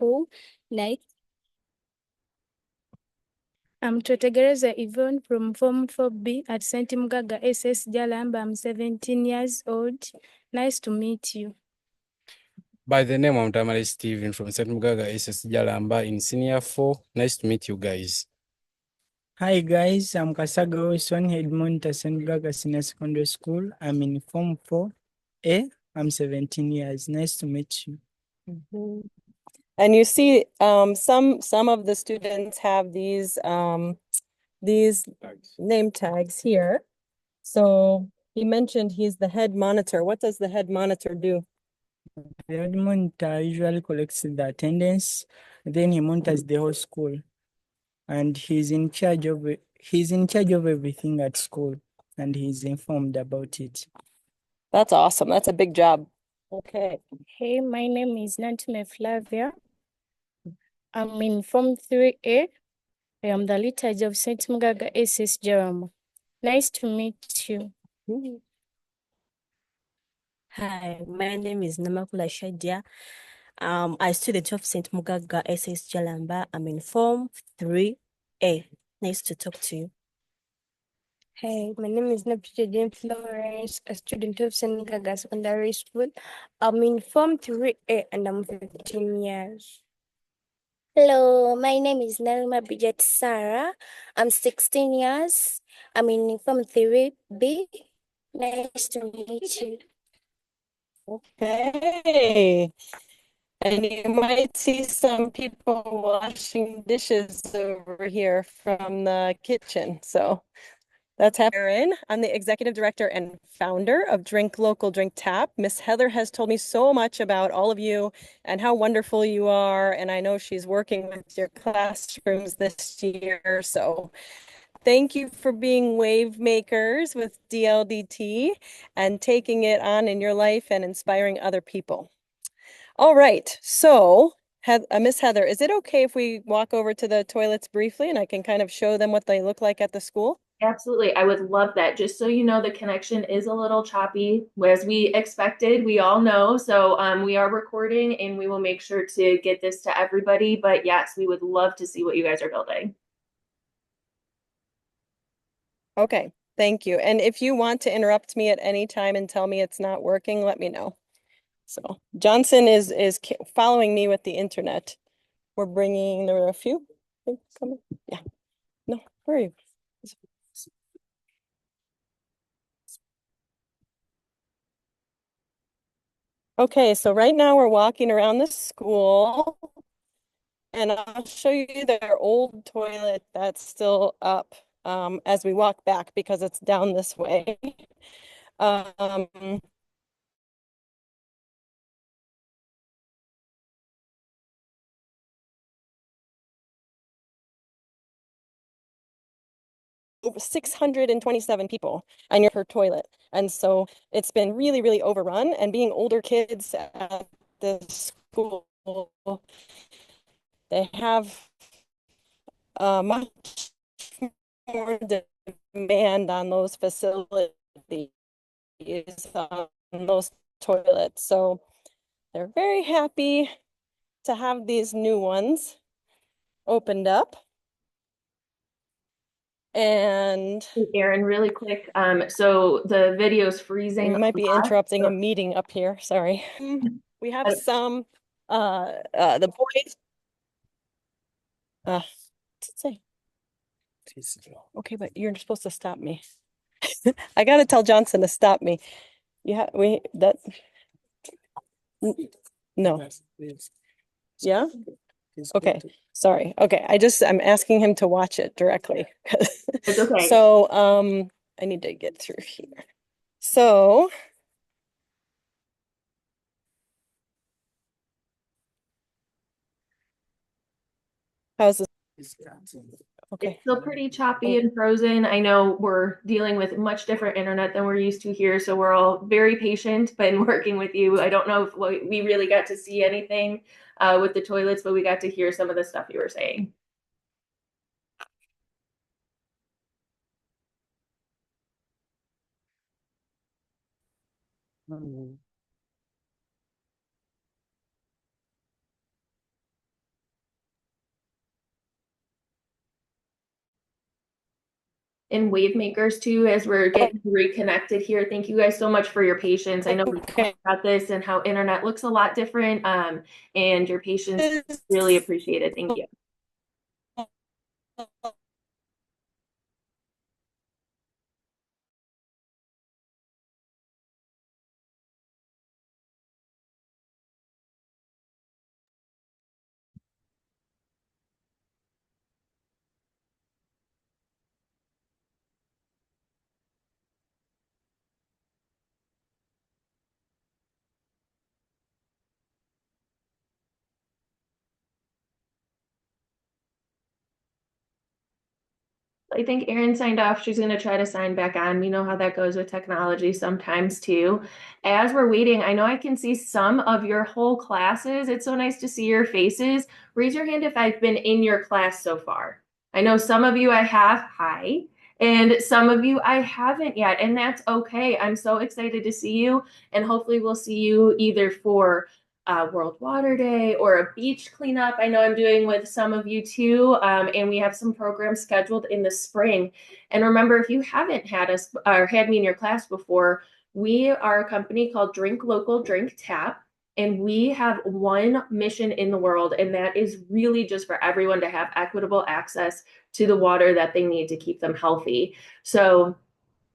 School. Nice. I'm Twetegereza Yvonne from Form 4B at St. Mugaga SS Jalamba. I'm 17 years old. Nice to meet you. By the name, I'm Tamari Steven from St. Mugaga SS Jalamba in Senior 4. Nice to meet you guys. Hi guys, I'm Kasaga Wilson, head monitor St. Mugaga Senior Secondary School. I'm in Form 4A. I'm 17 years. Nice to meet you. And you see, some of the students have these name tags here. So he mentioned he's the head monitor. What does the head monitor do? The head monitor usually collects the attendance, then he monitors the whole school, and he's in charge of everything at school, and he's informed about it. That's awesome. That's a big job. Okay. Hey, my name is Nantime Flavia. I'm in Form 3A. I am the lead judge of St. Mugaga SS Jarama. Nice to meet you. Hi, my name is Namakula Shadia. I student of St. Mugaga SS Jalamba. I'm in Form 3A. Nice to talk to you. Hey, my name is Napija James Lawrence, a student of St. Mugaga Secondary School. I'm in Form 3A and I'm 15 years. Hello, my name is Nelma Bridget Sarah. I'm 16 years. I'm in Form 3B. Nice to meet you. Okay. And you might see some people washing dishes over here from the kitchen. So that's happening. I'm the executive director and founder of Drink Local, Drink Tap. Miss Heather has told me so much about all of you and how wonderful you are. And I know she's working with your classrooms this year. So thank you for being wave makers with DLDT and taking it on in your life and inspiring other people. All right, so Miss Heather, is it okay if we walk over to the toilets briefly and I can kind of show them what they look like at the school? Absolutely. I would love that. Just so you know, the connection is a little choppy, as we expected. We all know. So we are recording and we will make sure to get this to everybody. But yes, we would love to see what you guys are building. Okay, thank you. And if you want to interrupt me at any time and tell me it's not working, let me know. So Johnson is following me with the internet. We're bringing, there were a few things coming. Yeah. No, where are you? Okay, so right now we're walking around the school and I'll show you their old toilet that's still up as we walk back because it's down this way. 627 people and you're per toilet. And so it's been really, really overrun. And being older kids at the school, they have much more demand on those facilities, on those toilets. So they're very happy to have these new ones opened up. And Aaron, really quick. So the video's freezing. We might be interrupting a meeting up here. Sorry. We have some the boys. What's it say? Okay, but you're supposed to stop me. I gotta tell Johnson to stop me. Yeah, no. Yeah? Okay, sorry. Okay, I'm asking him to watch it directly. It's okay. So I need to get through here. So how's this? Okay. It's still pretty choppy and frozen. I know we're dealing with much different internet than we're used to here, so we're all very patient but working with you. I don't know if we really got to see anything with the toilets, but we got to hear some of the stuff you were saying. and Wavemakers too as we're getting reconnected here. Thank you guys so much for your patience. I know we talked about this and how internet looks a lot different, and your patience really appreciated. Thank you. I think Erin signed off. She's going to try to sign back on. You know how that goes with technology sometimes too. As we're waiting, I know I can see some of your whole classes. It's so nice to see your faces. Raise your hand if I've been in your class so far. I know some of you I have, hi, and some of you I haven't yet, and that's okay. I'm so excited to see you, and hopefully we'll see you either for World Water Day or a beach cleanup. I know I'm doing with some of you too, and we have some programs scheduled in the spring. And remember, if you haven't had us or had me in your class before, we are a company called Drink Local, Drink Tap. And we have one mission in the world, and that is really just for everyone to have equitable access to the water that they need to keep them healthy. So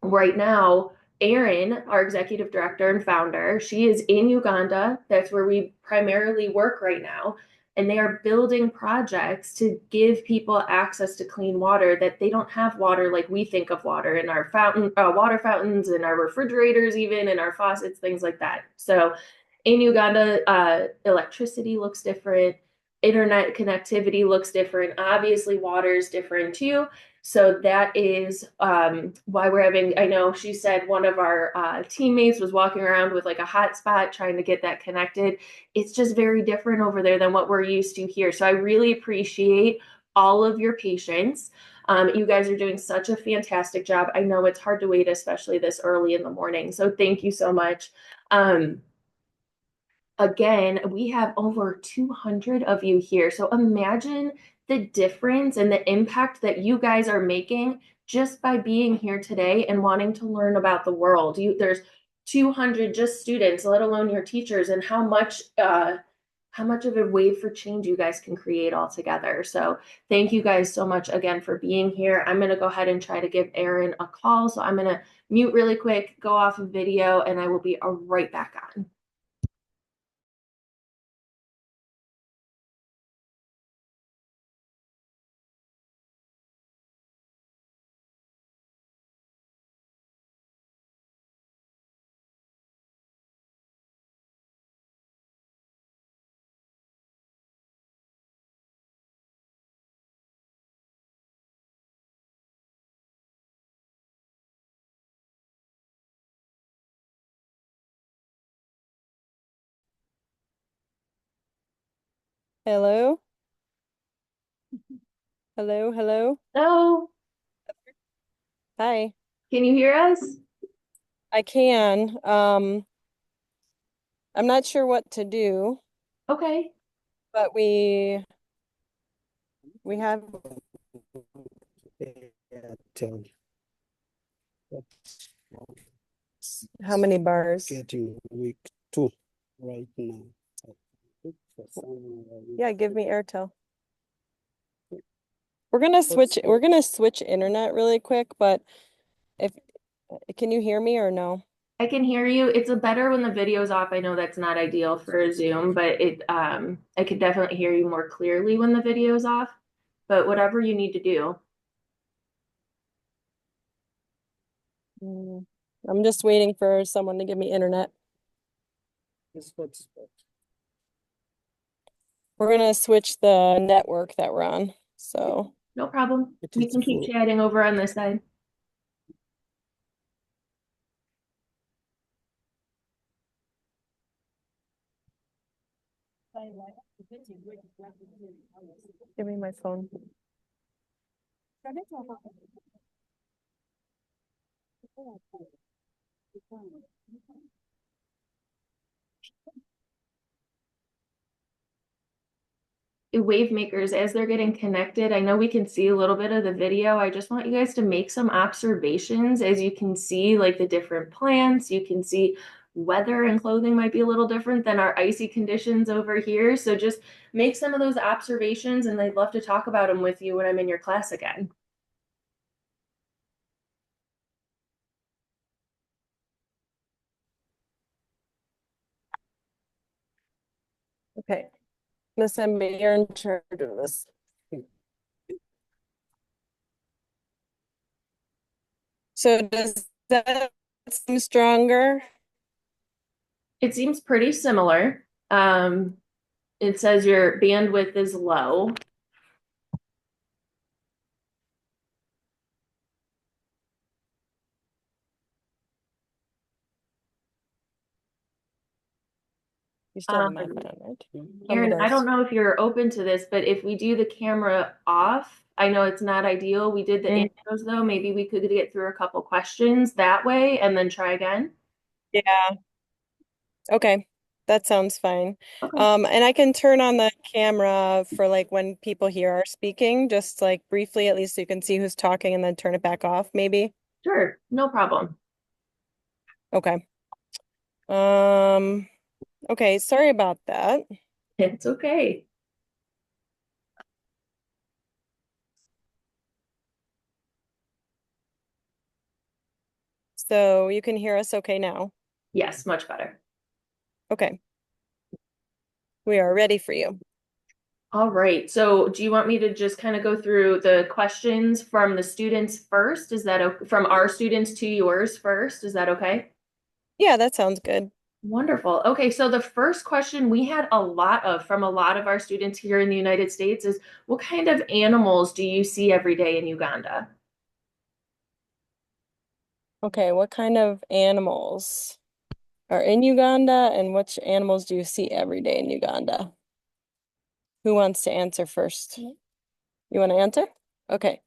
right now, Erin, our executive director and founder, she is in Uganda. That's where we primarily work right now. And they are building projects to give people access to clean water that they don't have water like we think of water in our water fountains and our refrigerators, even in our faucets, things like that. So in Uganda, electricity looks different, internet connectivity looks different. Obviously, water is different too. So that is why we're having, I know she said one of our teammates was walking around with like a hotspot trying to get that connected. It's just very different over there than what we're used to here. So I really appreciate all of your patience. You guys are doing such a fantastic job. I know it's hard to wait, especially this early in the morning. So thank you so much. Again, we have over 200 of you here. So imagine the difference and the impact that you guys are making just by being here today and wanting to learn about the world. There's 200 just students, let alone your teachers, and how much of a wave for change you guys can create all together. So thank you guys so much again for being here. I'm going to go ahead and try to give Erin a call. So I'm going to mute really quick, go off of video, and I will be right back on. Hello? Hello, hello. Hello, Hi. can you hear us? I can. I'm not sure what to do, Okay. but we have how many bars? Getting week 2 right now. Yeah, give me Airtel. We're gonna switch internet really quick, but if can you hear me or no? I can hear you. It's a better when the video's off. I know that's not ideal for Zoom, but I could definitely hear you more clearly when the video's off. But whatever you need to do. I'm just waiting for someone to give me internet. We're gonna switch the network that we're on. So No problem. We can keep chatting over on this side. give me my phone. Wavemakers, as they're getting connected, I know we can see a little bit of the video. I just want you guys to make some observations. As you can see, like the different plants, you can see weather and clothing might be a little different than our icy conditions over here. So just make some of those observations, and I'd love to talk about them with you when I'm in your class again. Okay, Miss Emmy, you're in charge of this. So does that seem stronger? It seems pretty similar. It says your bandwidth is low. You still have my phone, right? Aaron, I don't know if you're open to this, but if we do the camera off, I know it's not ideal. We did the intros though. Maybe we could get through a couple questions that way and then try again. Yeah. Okay. That sounds fine. Okay. And I can turn on the camera for like when people here are speaking, just like briefly, at least so you can see who's talking and then turn it back off, maybe. Sure, no problem. Okay. Okay, sorry about that. It's okay. So you can hear us okay now? Yes, much better. Okay. We are ready for you. All right. So do you want me to just kind of go through the questions from the students first? Is that okay? From our students to yours first? Is that okay? Yeah, that sounds good. Wonderful. Okay, so the first question we had a lot of from a lot of our students here in the United States is, what kind of animals do you see every day in Uganda? Okay, what kind of animals are in Uganda, and which animals do you see every day in Uganda? Who wants to answer first? You want to answer? Okay.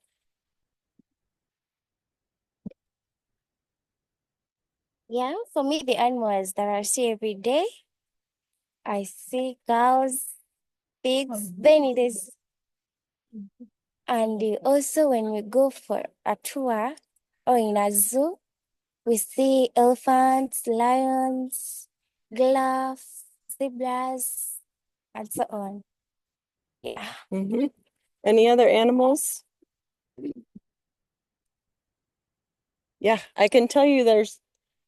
Yeah, for me, the animals that I see every day, I see cows, pigs, then it is. And also when we go for a tour or in a zoo, we see elephants, lions, giraffes, zebras, and so on. Yeah. Any other animals? Yeah, I can tell you there's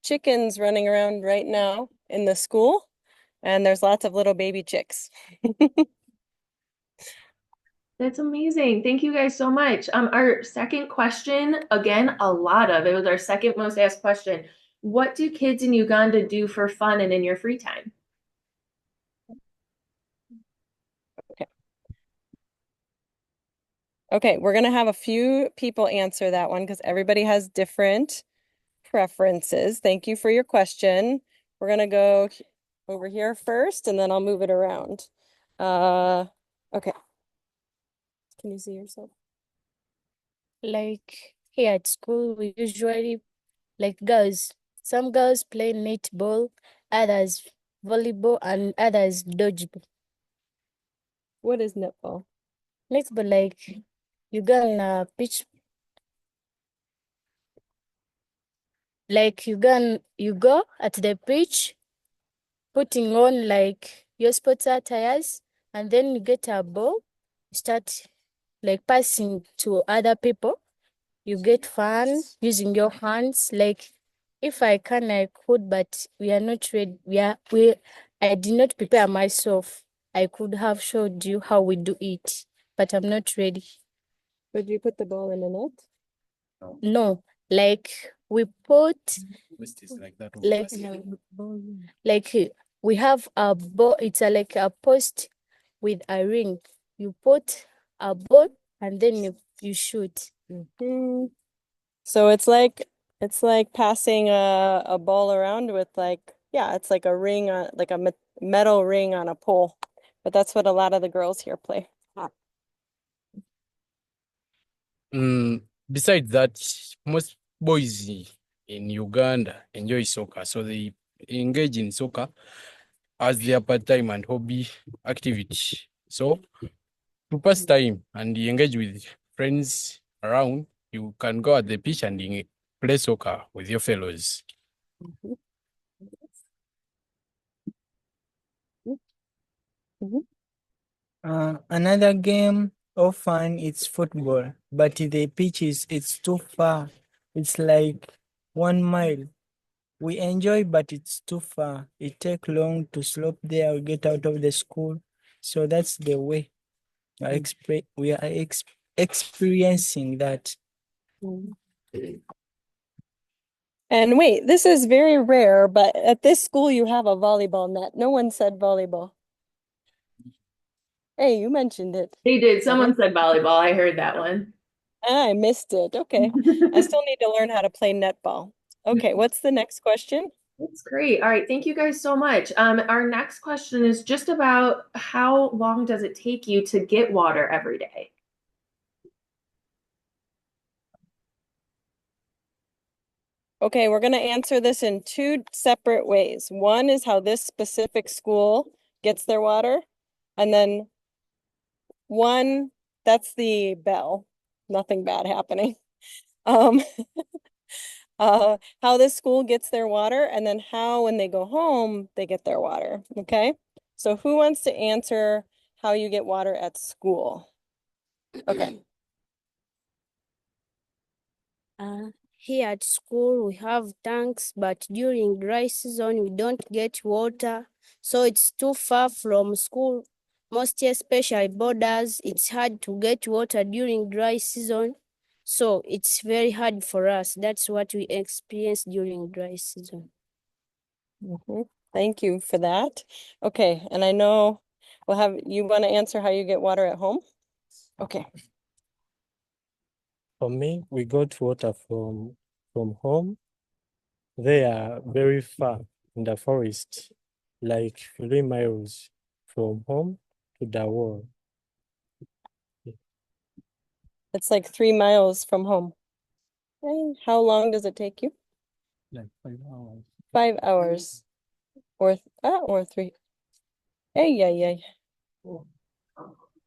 chickens running around right now in the school, and there's lots of little baby chicks. That's amazing. Thank you guys so much. Our second question, again, a lot of it was our second most asked question. What do kids in Uganda do for fun and in your free time? Okay, we're gonna have a few people answer that one because everybody has different preferences. Thank you for your question. We're gonna go over here first, and then I'll move it around. Okay. Can you see yourself? Like here at school, we usually, like girls, some girls play netball, others volleyball, and others dodgeball. What is netball? Netball, like you go on a pitch, like you go at the pitch, putting on like your sports attires, and then you get a ball, start like passing to other people. You get fun using your hands. Like if I can, I could, but we are not ready. I did not prepare myself. I could have showed you how we do it, but I'm not ready. Would you put the ball in the net? No, like we put Like that. like we have a ball. It's like a post with a ring. You put a ball and then you shoot. So it's like passing a ball around with like, yeah, it's like a ring on like a metal ring on a pole. But that's what a lot of the girls here play. Besides that, most boys in Uganda enjoy soccer, so they engage in soccer as their part-time and hobby activity. So to pass time and engage with friends around, you can go at the beach and play soccer with your fellows. Another game of fun is football, but the pitch it's too far. It's like 1 mile. We enjoy, but it's too far. It take long to slope there or get out of the school. So that's the way we are experiencing that. And wait, this is very rare, but at this school you have a volleyball net. No one said volleyball. Hey, you mentioned it. They did. Someone said volleyball. I heard that one. I missed it. Okay. I still need to learn how to play netball. Okay, what's the next question? That's great. All right, thank you guys so much. Our next question is just about how long does it take you to get water every day? Okay, we're going to answer this in two separate ways. One is how this specific school gets their water, and then one, that's the bell. Nothing bad happening. How this school gets their water, and then how when they go home, they get their water. Okay, so who wants to answer how you get water at school? Okay. Here at school, we have tanks, but during dry season, we don't get water. So it's too far from school. Most especially borders, it's hard to get water during dry season. So it's very hard for us. That's what we experience during dry season. Thank you for that. Okay, and I know we'll have, you want to answer how you get water at home? Okay. For me, we got water from home. They are very far in the forest, like 3 miles from home to the wall. It's like 3 miles from home. Okay, how long does it take you? Like 5 hours. 5 hours or 3. Hey, yeah.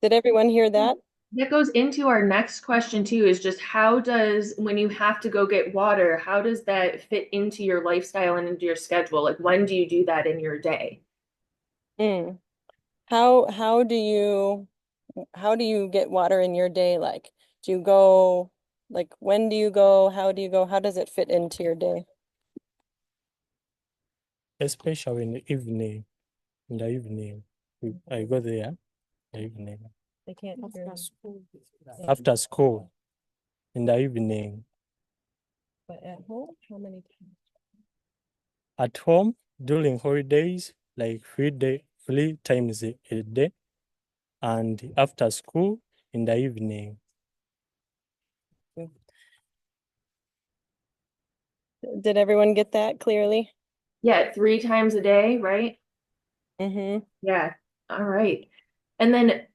Did everyone hear that? That goes into our next question too, is just how does, when you have to go get water, how does that fit into your lifestyle and into your schedule? Like when do you do that in your day? How do you get water in your day? Like, do you go, like, when do you go? How do you go? How does it fit into your day? Especially in the evening. I go there in the evening. They can't After school. After school, in the evening. But at home, how many times? At home, during holidays, like 3 times a day. And after school, in the evening. Did everyone get that clearly? Yeah, 3 times a day, right? Yeah. All right. And then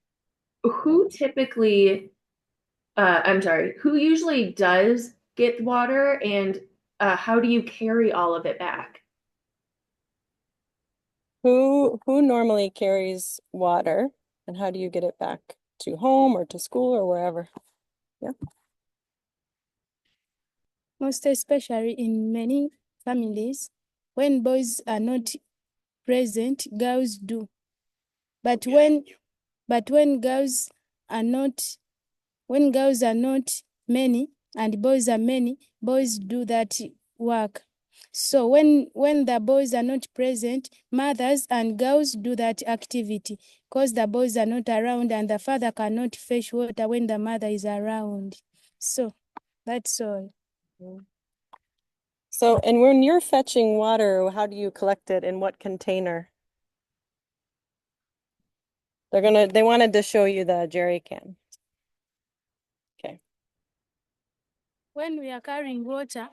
who typically, who usually does get water, and how do you carry all of it back? Who normally carries water, and how do you get it back to home or to school or wherever? Yeah. Most especially in many families, when boys are not present, girls do. But when girls are not many and boys are many, boys do that work. So when the boys are not present, mothers and girls do that activity because the boys are not around and the father cannot fetch water when the mother is around. So that's all. So, and when you're fetching water, how do you collect it? In what container? They wanted to show you the jerry can. Okay. When we are carrying water,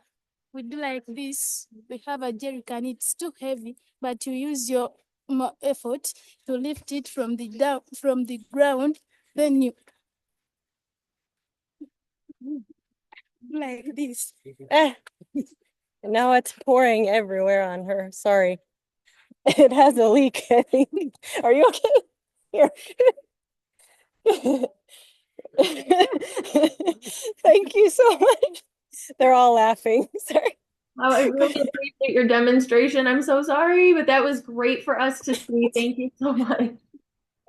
we do like this. We have a jerry can. It's too heavy, but you use your more effort to lift it from the ground. Then you like this. Now it's pouring everywhere on her. Sorry. It has a leak, I think. Are you okay? Here. Thank you so much. They're all laughing. Sorry. Oh, I really appreciate your demonstration. I'm so sorry, but that was great for us to see. Thank you so much.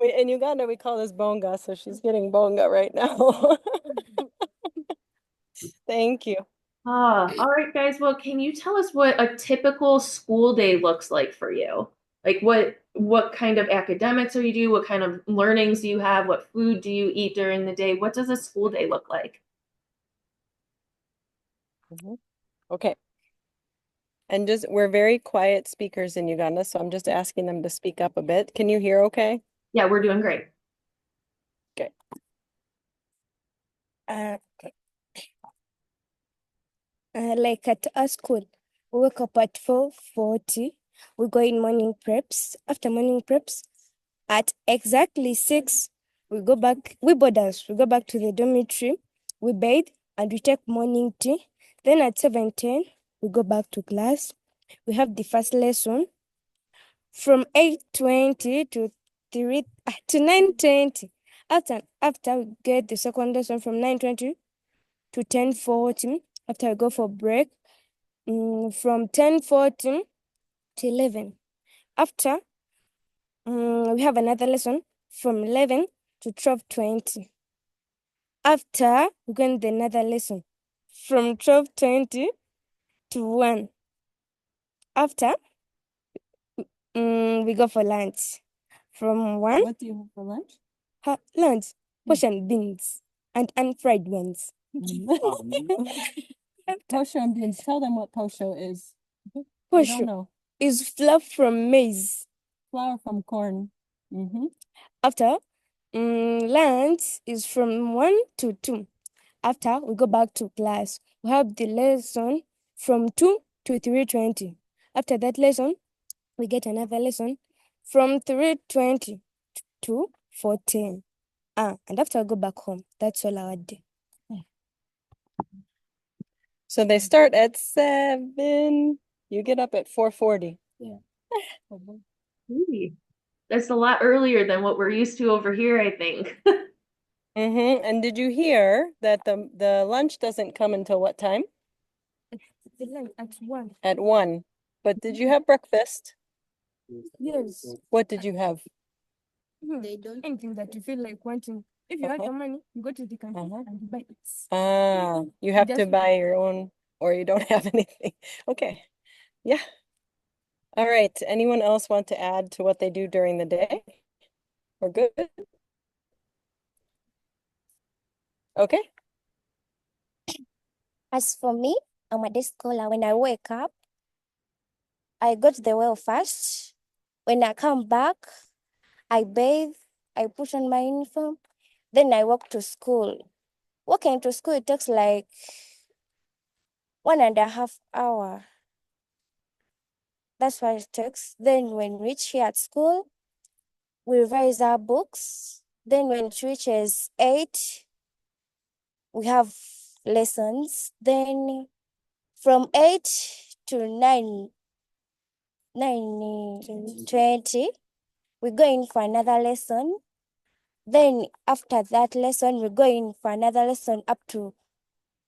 In Uganda, we call this bonga, so she's getting bonga right now. Thank you. All right, guys. Well, can you tell us what a typical school day looks like for you? Like what kind of academics are you do? What kind of learnings do you have? What food do you eat during the day? What does a school day look like? Okay. And just we're very quiet speakers in Uganda, so I'm just asking them to speak up a bit. Can you hear okay? Yeah, we're doing great. Okay. Like at our school, we wake up at 4:40. We go in morning preps. After morning preps, at exactly 6, we go back. We boarders. We go back to the dormitory. We bathe and we take morning tea. Then at 7:10, we go back to class. We have the first lesson from 8:20 to 9:20. After we get the second lesson from 9:20 to 10:40. After we go for break, from 10:40 to 11. After, we have another lesson from 11 to 12:20. After, we go into another lesson from 12:20 to 1. After, we go for lunch from 1. What do you have for lunch? Lunch, portion beans and unfried ones. Posho and beans. Tell them what posho is. They Posho don't know. is flour from maize. Flour from corn. After, lunch is from 1 to 2. After, we go back to class. We have the lesson from 2 to 3:20. After that lesson, we get another lesson from 3:20 to 4:10. And after I go back home, that's all our day. So they start at 7. You get up at 4:40. Yeah. Ooh, that's a lot earlier than what we're used to over here, I think. And did you hear that the lunch doesn't come until what time? The lunch at 1. At 1. But did you have breakfast? Yes. What did you have? They don't. Anything that you feel like wanting. If you have the money, you go to the canteen and you buy it. You have to Just- buy your own, or you don't have anything. Okay. Yeah. All right. Anyone else want to add to what they do during the day? We're good. Okay. As for me, I'm at the school. When I wake up, I go to the well first. When I come back, I bathe, I put on my uniform, then I walk to school. Walking to school, it takes like 1.5 hours. That's what it takes. Then when we reach here at school, we revise our books. Then when it reaches 8, we have lessons. Then from 8 to 9:20, we go in for another lesson. Then after that lesson, we go in for another lesson up to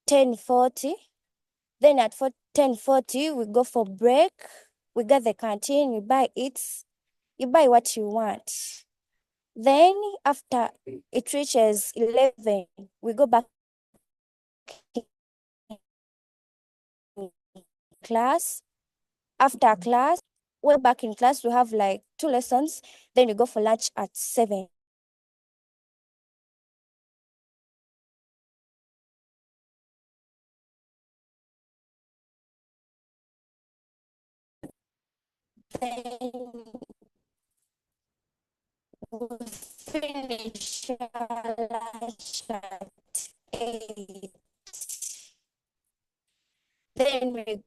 10:40. Then at 10:40, we go for break. We get the canteen, we buy it. You buy what you want. Then after it reaches 11, we go back in class. After class, we're back in class. We have like 2 lessons. Then we go for lunch at 7. Then we finish our lunch at 8. Then we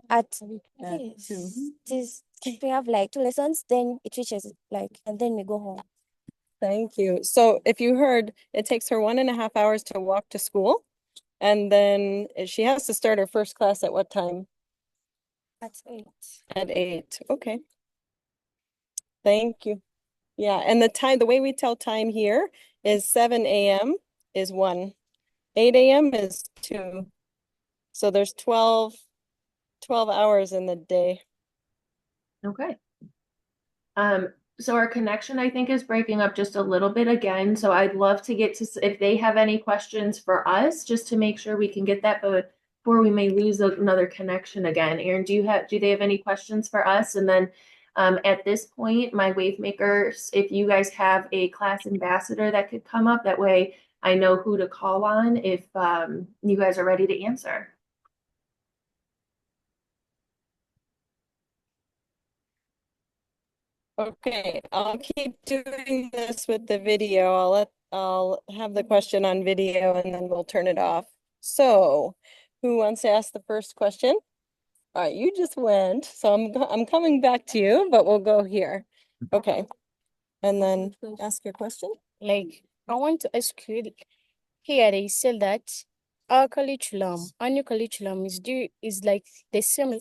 at 2. We have like 2 lessons, then it reaches like, and then we go home. Thank you. So if you heard, it takes her 1.5 hours to walk to school. And then she has to start her first class at what time? At 8. At 8. Okay. Thank you. Yeah, and the way we tell time here is 7 a.m. is 1, 8 a.m. is 2. So there's 12 hours in the day. Okay. So our connection, I think, is breaking up just a little bit again. So I'd love to get to if they have any questions for us, just to make sure we can get that before we may lose another connection again. Aaron, do they have any questions for us? And then at this point, my Wavemakers, if you guys have a class ambassador that could come up, that way I know who to call on if you guys are ready to answer. Okay, I'll keep doing this with the video. I'll have the question on video and then we'll turn it off. So, who wants to ask the first question? All right, you just went, so I'm coming back to you, but we'll go here. Okay. And then ask your question. Like, I want to ask you, here they said that our new curriculum is like the same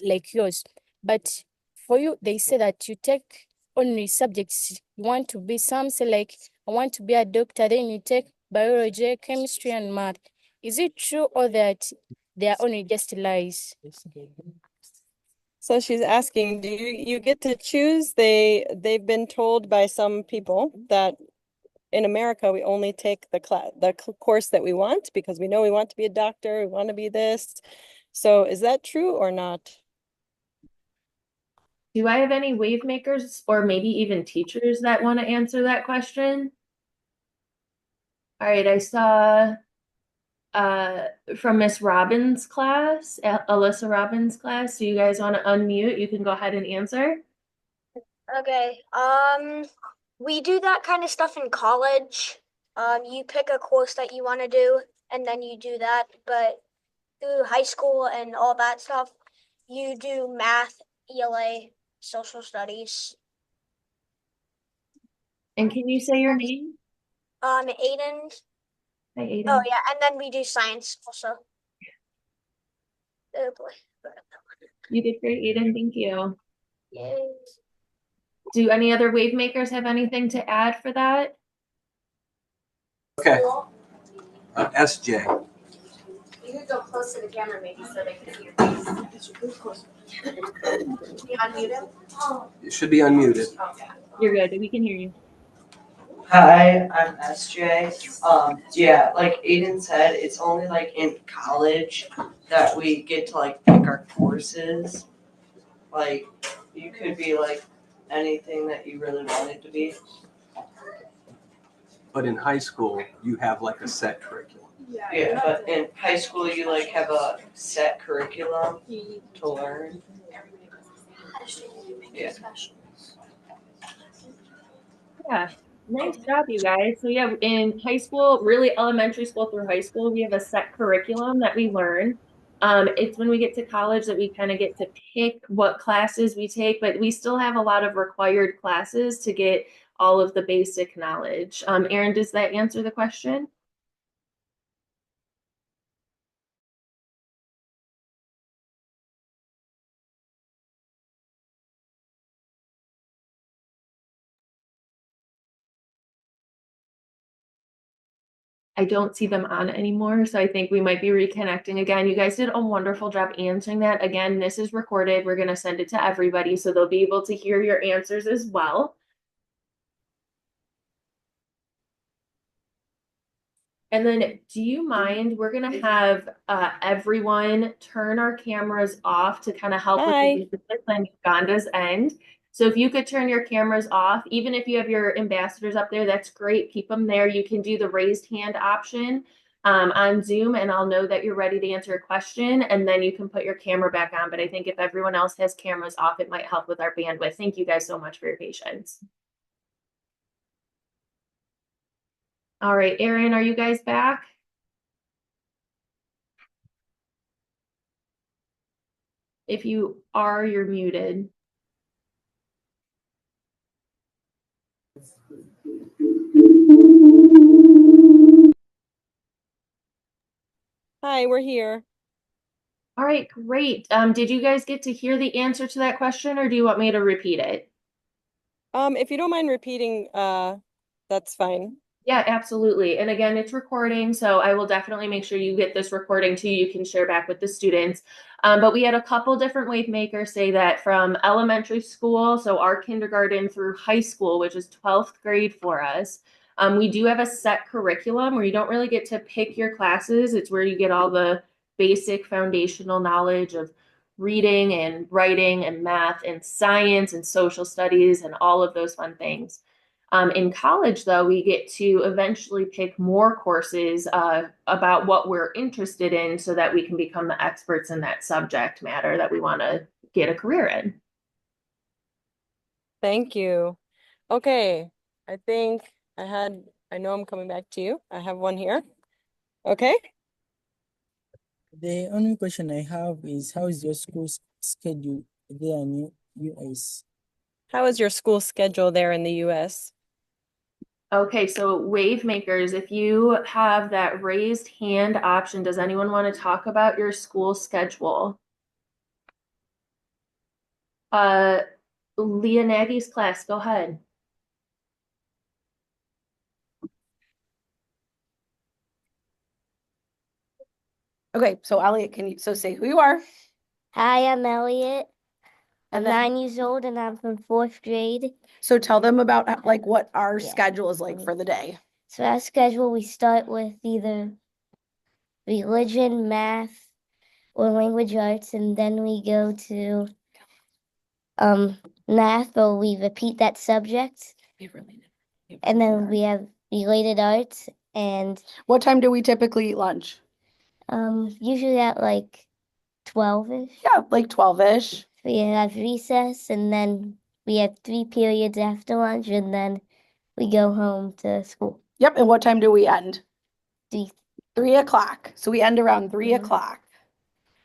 like yours, but for you they say that you take only subjects you want to be. Some say like I want to be a doctor, then you take biology, chemistry, and math. Is it true or that they are only just lies? So she's asking, do you get to choose? They've been told by some people that in America we only take the course that we want because we know we want to be a doctor, we want to be this. So is that true or not? Do I have any Wavemakers or maybe even teachers that want to answer that question? All right, I saw from Miss Robbins' class, Alyssa Robbins' class. Do you guys want to unmute? You can go ahead and answer. Okay. We do that kind of stuff in college. You pick a course that you want to do, and then you do that. But through high school and all that stuff, you do math, ELA, social studies. And can you say your name? Aiden. Hi, Aiden. Oh yeah, and then we do science also. Oh boy. You did great, Aiden. Thank you. Yay. Do any other Wavemakers have anything to add for that? Okay. SJ. You could go close to the camera maybe so they can see your face. You unmute him? It should be unmuted. You're good. We can hear you. Hi, I'm SJ. Yeah, like Aiden said, it's only like in college that we get to like pick our courses. Like, you could be like anything that you really wanted to be. But in high school, you have like a set curriculum. Yeah, but in high school, you like have a set curriculum to learn. Yeah. Yeah, nice job, you guys. So yeah, in high school, really elementary school through high school, we have a set curriculum that we learn. It's when we get to college that we kind of get to pick what classes we take, but we still have a lot of required classes to get all of the basic knowledge. Aaron, does that answer the question? I don't see them on anymore, so I think we might be reconnecting again. You guys did a wonderful job answering that. Again, this is recorded. We're going to send it to everybody, so they'll be able to hear your answers as well. And then do you mind, we're going to have everyone turn our cameras off to kind of help with the on Uganda's end. So if you could turn your cameras off, even if you have your ambassadors up there, that's great. Keep them there. You can do the raised hand option on Zoom, and I'll know that you're ready to answer a question, and then you can put your camera back on. But I think if everyone else has cameras off, it might help with our bandwidth. Thank you guys so much for your patience. All right, Aaron, are you guys back? If you are, you're muted. Hi, we're here. All right, great. Did you guys get to hear the answer to that question, or do you want me to repeat it? If you don't mind repeating, that's fine. Yeah, absolutely. And again, it's recording, so I will definitely make sure you get this recording too. You can share back with the students. But we had a couple different Wavemakers say that from elementary school, so our kindergarten through high school, which is 12th grade for us, we do have a set curriculum where you don't really get to pick your classes. It's where you get all the basic foundational knowledge of reading and writing and math and science and social studies and all of those fun things. In college, though, we get to eventually pick more courses about what we're interested in so that we can become the experts in that subject matter that we want to get a career in. Thank you. Okay, I think I know I'm coming back to you. I have one here. Okay. The only question I have is, how is your school schedule there in US? How is your school schedule there in the US? Okay, so Wavemakers, if you have that raised hand option, does anyone want to talk about your school schedule? Leah Nagy's class, go ahead. Okay, so Elliot, can you say who you are? Hi, I'm Elliot. I'm 9 years old and I'm from 4th grade. So tell them about like what our schedule is like for the day. So our schedule, we start with either religion, math, or language arts, and then we go to math, or we repeat that subject. And then we have related arts. And what time do we typically eat lunch? Usually at like 12-ish. Yeah, like 12-ish. We have recess, and then we have 3 periods after lunch, and then we go home to school. Yep, and what time do we end? 3 o'clock. So we end around 3 o'clock.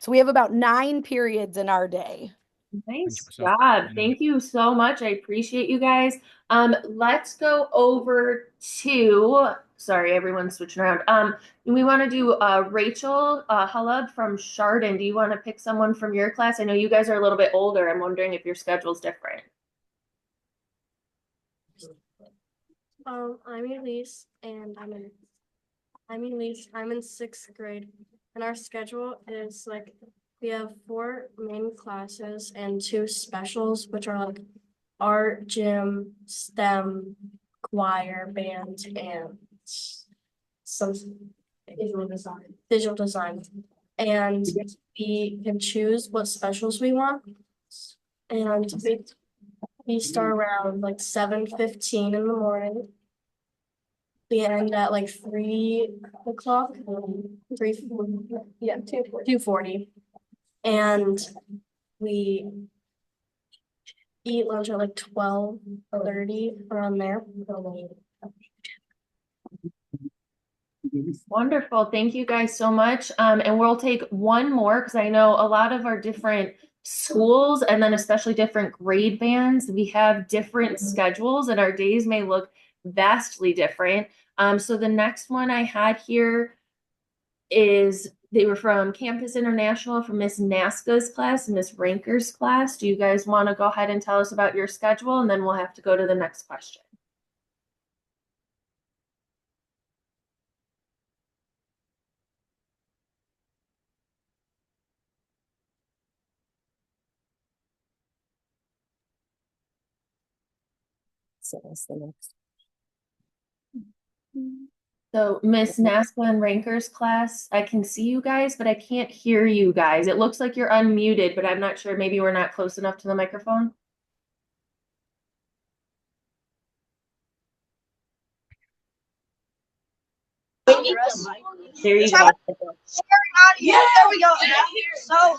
So we have about 9 periods in our day. Nice job. Thank you so much. I appreciate you guys. Let's go over to, sorry, everyone's switching around. We want to do Rachel Hullab from Chardon. Do you want to pick someone from your class? I know you guys are a little bit older. I'm wondering if your schedule's different. I'm Elise, and I'm in 6th grade, and our schedule is like we have 4 main classes and 2 specials, which are like art, gym, STEM, choir, band, and some visual design. And we can choose what specials we want. And we start around like 7:15 in the morning. We end at like 3 o'clock, 2:40. And we eat lunch at like 12:30, around there. Wonderful. Thank you guys so much. And we'll take one more because I know a lot of our different schools and then especially different grade bands, we have different schedules and our days may look vastly different. So the next one I had here is they were from Campus International from Miss Naska's class and Miss Ranker's class. Do you guys want to go ahead and tell us about your schedule? And then we'll have to go to the next question. So that's the next. So Miss Naska and Ranker's class, I can see you guys, but I can't hear you guys. It looks like you're unmuted, but I'm not sure. Maybe we're not close enough to the microphone. There you go. Yeah, there we go. So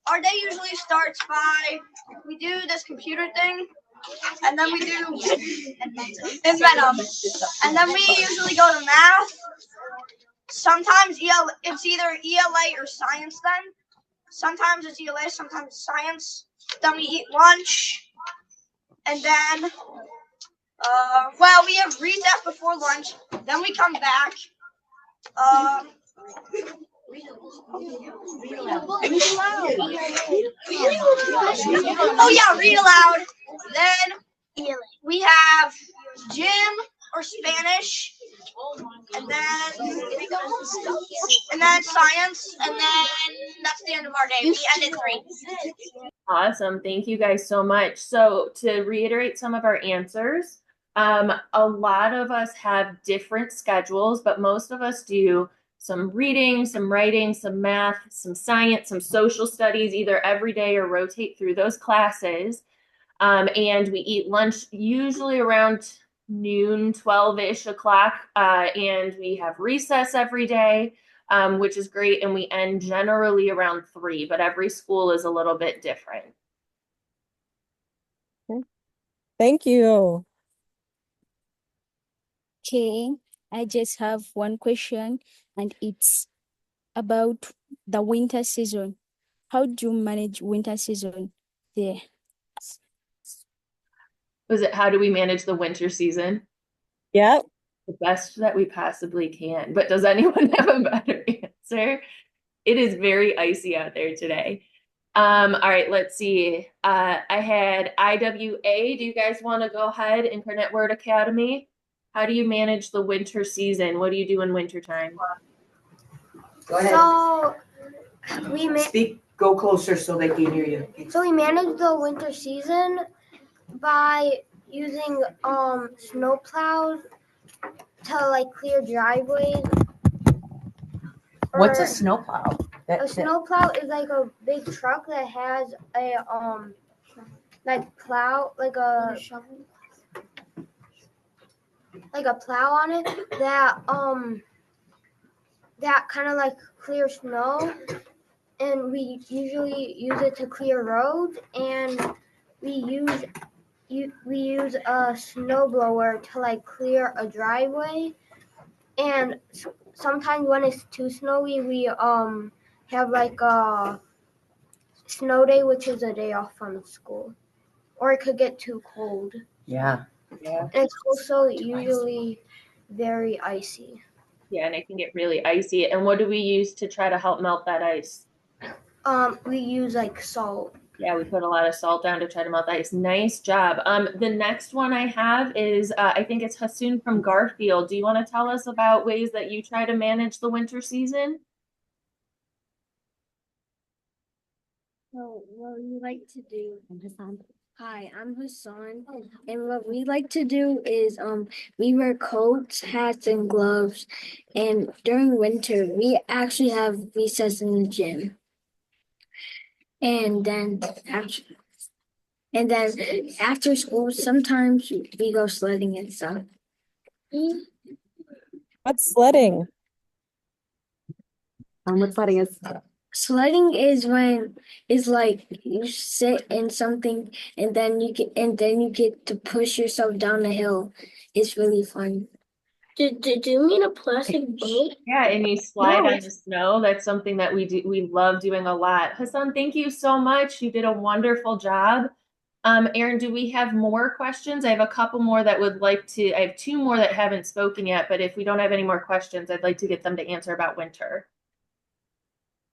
our day usually starts by, we do this computer thing, and then we do Venom, and then we usually go to math. Sometimes it's either ELA or science then. Sometimes it's ELA, sometimes it's science. Then we eat lunch, and then we have recess before lunch. Then we come back. Oh yeah, read aloud. Then we have gym or Spanish, and then science, and then that's the end of our day. We end at 3. Awesome. Thank you guys so much. So to reiterate some of our answers, a lot of us have different schedules, but most of us do some reading, some writing, some math, some science, some social studies, either every day or rotate through those classes. And we eat lunch usually around noon, 12-ish o'clock, and we have recess every day, which is great. And we end generally around 3, but every school is a little bit different. Thank you. Okay, I just have one question, and it's about the winter season. How do you manage winter season there? Was it how do we manage the winter season? Yep. The best that we possibly can. But does anyone have a better answer? It is very icy out there today. All right, let's see. I had IWA. Do you guys want to go ahead? Internet Word Academy. How do you manage the winter season? What do you do in wintertime? Go ahead. So Go closer so they can hear you. So we manage the winter season by using snow plows to like clear driveways. What's a snowplow? A snowplow is like a big truck that has a like plow, like a plow on it that kind of like clears snow, and we usually use it to clear roads, and we use a snowblower to like clear a driveway, and sometimes when it's too snowy, we have like a snow day, which is a day off from school, or it could get too cold. Yeah. And it's also usually very icy. Yeah, and it can get really icy. And what do we use to try to help melt that ice? We use like salt. Yeah, we put a lot of salt down to try to melt the ice. Nice job. The next one I have is I think it's Hassoon from Garfield. Do you want to tell us about ways that you try to manage the winter season? So what we like to do, hi, I'm Hassan, and what we like to do is we wear coats, hats, and gloves, and during winter we actually have recess in the gym, and then after school sometimes we go sledding and stuff. What's sledding? What sledding is? Sledding is when it's like you sit in something and then you get to push yourself down the hill. It's really fun. Did you mean a plastic boat? Yeah, and you slide No. on the snow. That's something that we do. We love doing a lot. Hassan, thank you so much. You did a wonderful job. Aaron, do we have more questions? I have a couple more that would like to. I have 2 more that haven't spoken yet, but if we don't have any more questions, I'd like to get them to answer about winter.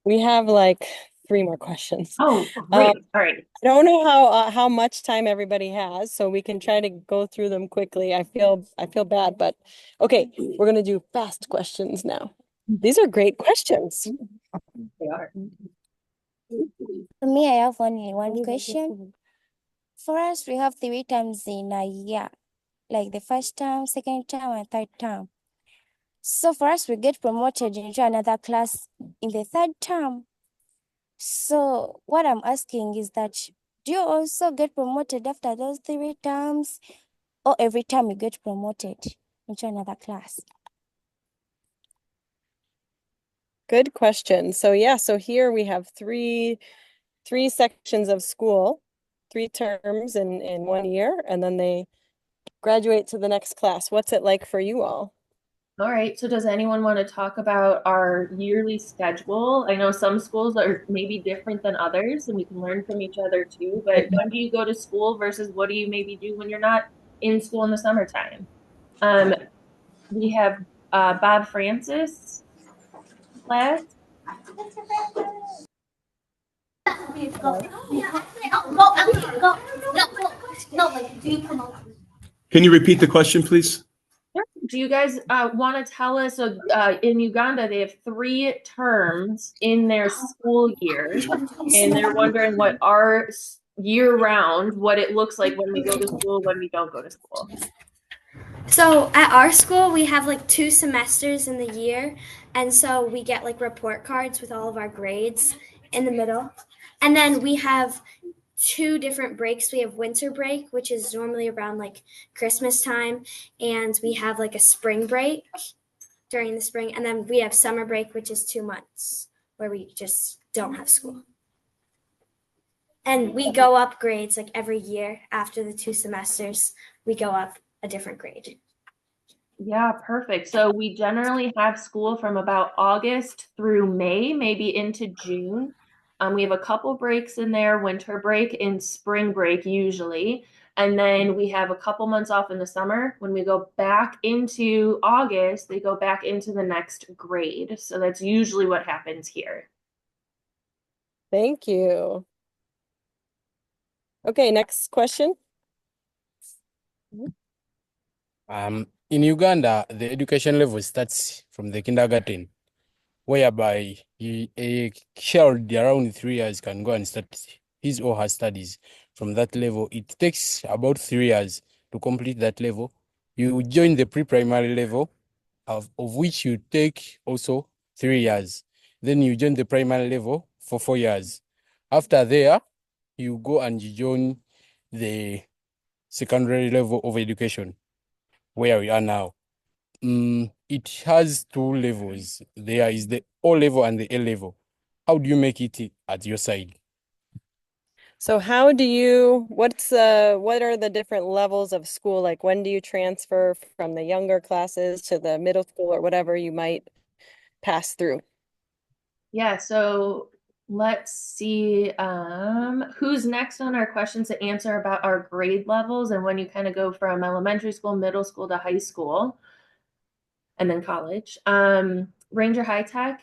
We have like 3 more questions. Oh, great. All right. I don't know how much time everybody has, so we can try to go through them quickly. I feel bad, but okay, we're gonna do fast questions now. These are great questions. They are. For me, I have only one question. For us, we have 3 terms in a year, like the first term, second term, and third term. So for us, we get promoted into another class in the third term. So what I'm asking is that, do you also get promoted after those 3 terms, or every time you get promoted into another class? Good question. So yeah, so here we have three sections of school, 3 terms in 1 year, and then they graduate to the next class. What's it like for you all? All right. So does anyone want to talk about our yearly schedule? I know some schools are maybe different than others, and we can learn from each other too. But when do you go to school versus what do you maybe do when you're not in school in the summertime? We have Bob Francis class. Can you repeat the question, please? Do you guys want to tell us, in Uganda, they have 3 terms in their school year, and they're wondering what our year round, what it looks like when we go to school, when we don't go to school. So at our school, we have like 2 semesters in the year, and so we get like report cards with all of our grades in the middle. And then we have 2 different breaks. We have winter break, which is normally around like Christmas time, and we have like a spring break during the spring, and then we have summer break, which is 2 months where we just don't have school. And we go up grades like every year after the 2 semesters. We go up a different grade. Yeah, perfect. So we generally have school from about August through May, maybe into June. We have a couple breaks in there, winter break and spring break usually. And then we have a couple months off in the summer. When we go back into August, they go back into the next grade. So that's usually what happens here. Thank you. Okay, next question. In Uganda, the education level starts from the kindergarten, whereby a child around 3 years can go and start his or her studies from that level. It takes about 3 years to complete that level. You join the pre-primary level, of which you take also 3 years. Then you join the primary level for 4 years. After there, you go and you join the secondary level of education, where we are now. It has 2 levels. There is the O level and the A level. How do you make it at your side? So what are the different levels of school? Like when do you transfer from the younger classes to the middle school or whatever you might pass through? Yeah, so let's see who's next on our questions to answer about our grade levels and when you kind of go from elementary school, middle school to high school and then college. Ranger High Tech,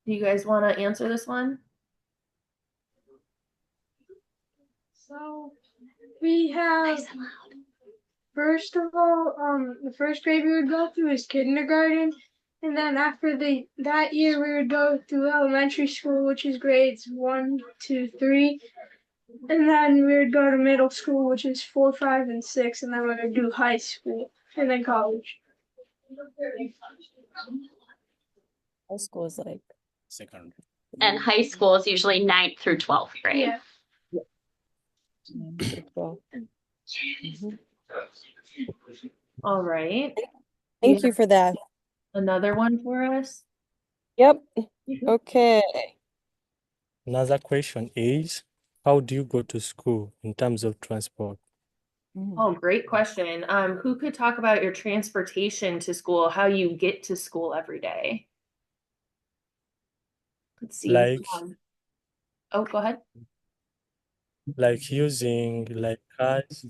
do you guys want to answer this one? So we have, first of all, the first grade we would go through is kindergarten. And then after that year, we would go through elementary school, which is grades 1, 2, 3. And then we would go to middle school, which is 4, 5, and 6. And then we would do high school and then college. High school is like second. And high school is usually 9th through 12th grade. Yeah. 9th through 12th. Mm-hmm. All right. Thank you for that. Another one for us? Yep. Okay. Another question is, how do you go to school in terms of transport? Oh, great question. Who could talk about your transportation to school, how you get to school every day? Let's see. Like, oh, go ahead. like using like cars.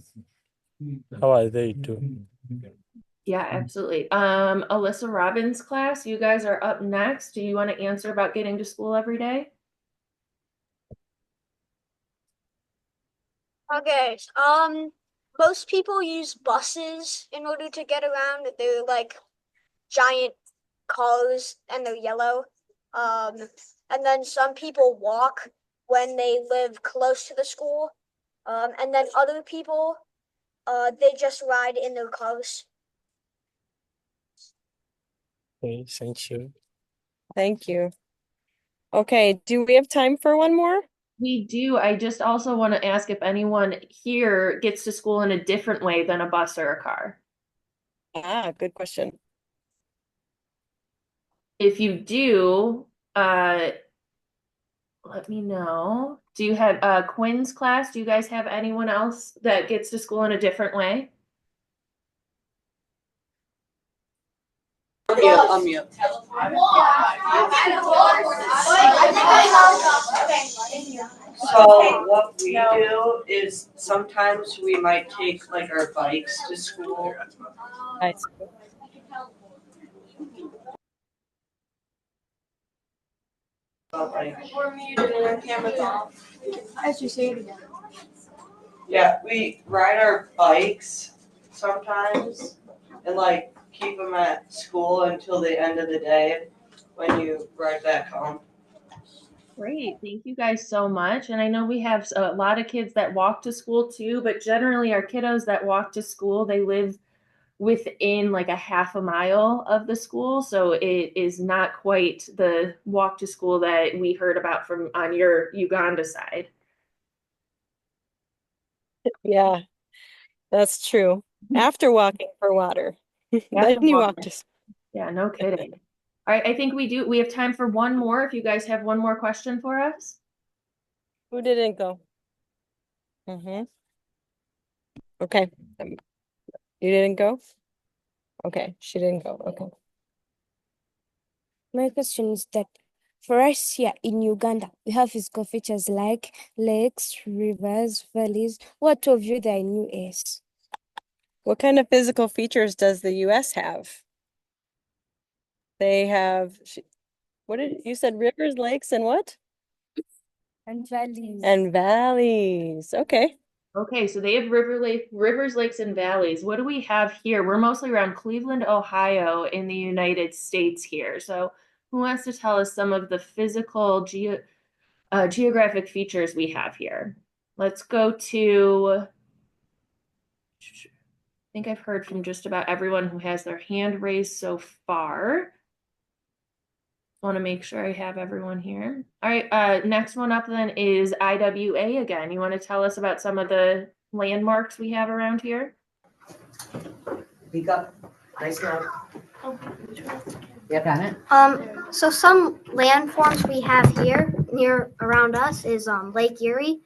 How are they doing? Yeah, absolutely. Alyssa Robbins' class, you guys are up next. Do you want to answer about getting to school every day? Okay. Most people use buses in order to get around. They're like giant cars and they're yellow. And then some people walk when they live close to the school. And then other people, they just ride in their cars. Okay, thank you. Thank you. Okay, do we have time for one more? We do. I just also want to ask if anyone here gets to school in a different way than a bus or a car. Good question. If you do, let me know. Do you have Quinn's class? Do you guys have anyone else that gets to school in a different way? I'm mute. So what we do is sometimes we might take like our bikes to school. Nice. But like, We're muted and our camera's off. As you say it again. yeah, we ride our bikes sometimes and like keep them at school until the end of the day when you ride back home. Great, thank you guys so much. And I know we have a lot of kids that walk to school too, but generally our kiddos that walk to school, they live within like a half a mile of the school. So it is not quite the walk to school that we heard about from on your Uganda side. Yeah, that's true. After walking for water, then After you walk. walk to. Yeah, no kidding. All right, I think we have time for one more. If you guys have one more question for us. Who didn't go? Okay. You didn't go? Okay, she didn't go. Okay. My question is that for us here in Uganda, we have physical features like lakes, rivers, valleys. What of you that I knew is? What kind of physical features does the US have? They have, what did you said rivers, lakes, and what? And valleys. And valleys. Okay. Okay, so they have rivers, lakes, and valleys. What do we have here? We're mostly around Cleveland, Ohio, in the United States here. So who wants to tell us some of the physical geographic features we have here? Let's go to, I think I've heard from just about everyone who has their hand raised so far. Want to make sure I have everyone here. All right, next one up then is IWA again. You want to tell us about some of the landmarks we have around here? Speak up. Nice now. Yep. Got it. So some landforms we have here near around us is Lake Erie,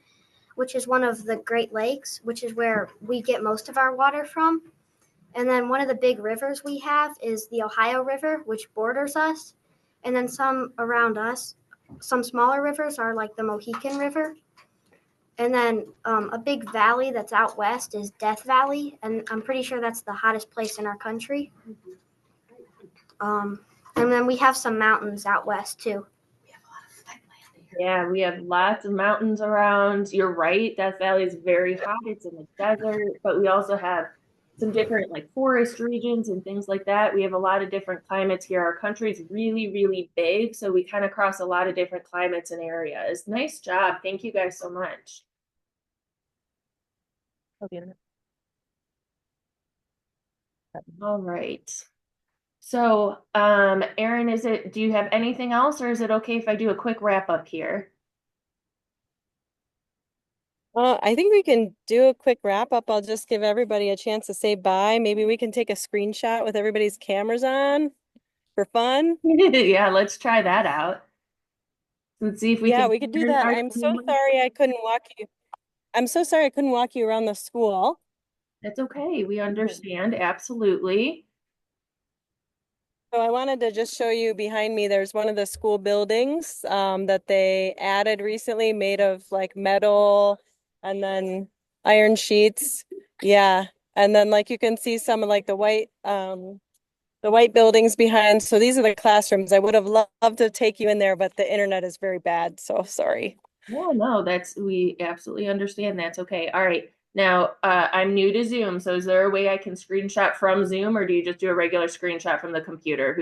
which is one of the Great Lakes, which is where we get most of our water from. And then one of the big rivers we have is the Ohio River, which borders us. And then some around us, some smaller rivers are like the Mohican River. And then a big valley that's out west is Death Valley, and I'm pretty sure that's the hottest place in our country. And then we have some mountains out west too. Yeah, we have lots of mountains around. You're right, Death Valley is very hot. It's in the desert, but we also have some different like forest regions and things like that. We have a lot of different climates here. Our country's really, really big, so we kind of cross a lot of different climates and areas. Nice job. Thank you guys so much. All right. So, Erin, do you have anything else, or is it okay if I do a quick wrap up here? I think we can do a quick wrap up. I'll just give everybody a chance to say bye. Maybe we can take a screenshot with everybody's cameras on for fun. Yeah, let's try that out. Let's see if we can. We could do that. I'm so sorry I couldn't walk you. I'm so sorry I couldn't walk you around the school. That's okay. We understand. Absolutely. So I wanted to just show you behind me, there's one of the school buildings that they added recently, made of like metal and then iron sheets. Yeah. And then like you can see some of like the white buildings behind. So these are the classrooms. I would have loved to take you in there, but the internet is very bad. So sorry. Yeah, no, we absolutely understand. That's okay. All right. Now, I'm new to Zoom, so is there a way I can screenshot from Zoom, or do you just do a regular screenshot from the computer?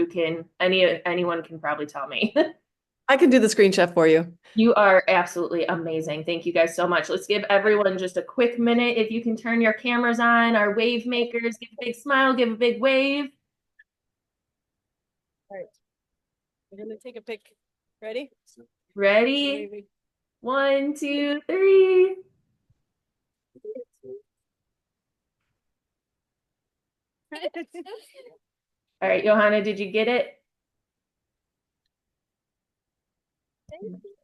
Anyone can probably tell me. I can do the screenshot for you. You are absolutely amazing. Thank you guys so much. Let's give everyone just a quick minute. If you can turn your cameras on, our wave makers, give a big smile, give a big wave. All right. We're gonna take a pic. Ready? Ready? 1, 2, 3. All right, Johanna, did you get it?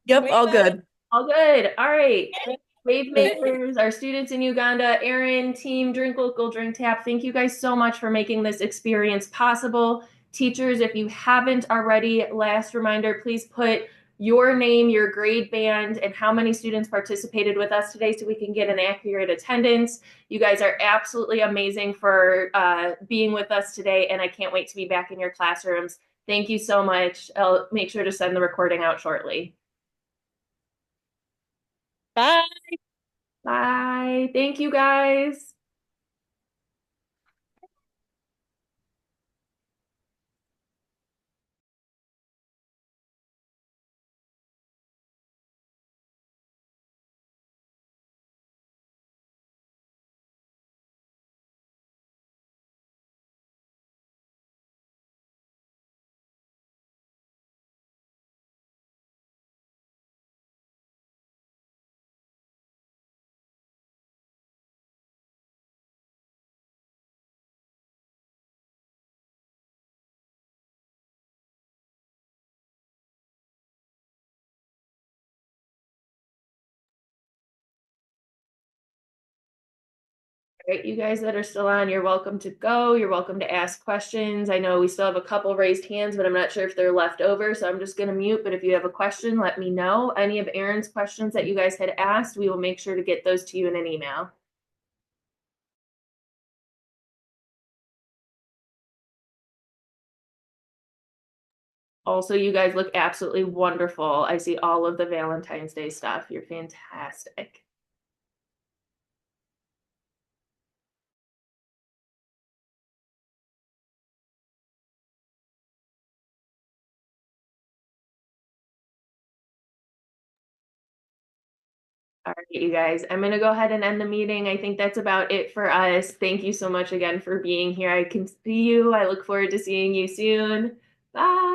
Yep, all good. All good. All right. Wavemakers, our students in Uganda, Erin, team Drink Local, Drink Tap, thank you guys so much for making this experience possible. Teachers, if you haven't already, last reminder, please put your name, your grade band, and how many students participated with us today so we can get an accurate attendance. You guys are absolutely amazing for being with us today, and I can't wait to be back in your classrooms. Thank you so much. I'll make sure to send the recording out shortly. Bye. Bye. Thank you guys. All right, you guys that are still on, you're welcome to go. You're welcome to ask questions. I know we still have a couple raised hands, but I'm not sure if they're left over, so I'm just going to mute. But if you have a question, let me know. Any of Aaron's questions that you guys had asked, we will make sure to get those to you in an email. Also, you guys look absolutely wonderful. I see all of the Valentine's Day stuff. You're fantastic. All right, you guys, I'm going to go ahead and end the meeting. I think that's about it for us. Thank you so much again for being here. I can see you. I look forward to seeing you soon. Bye.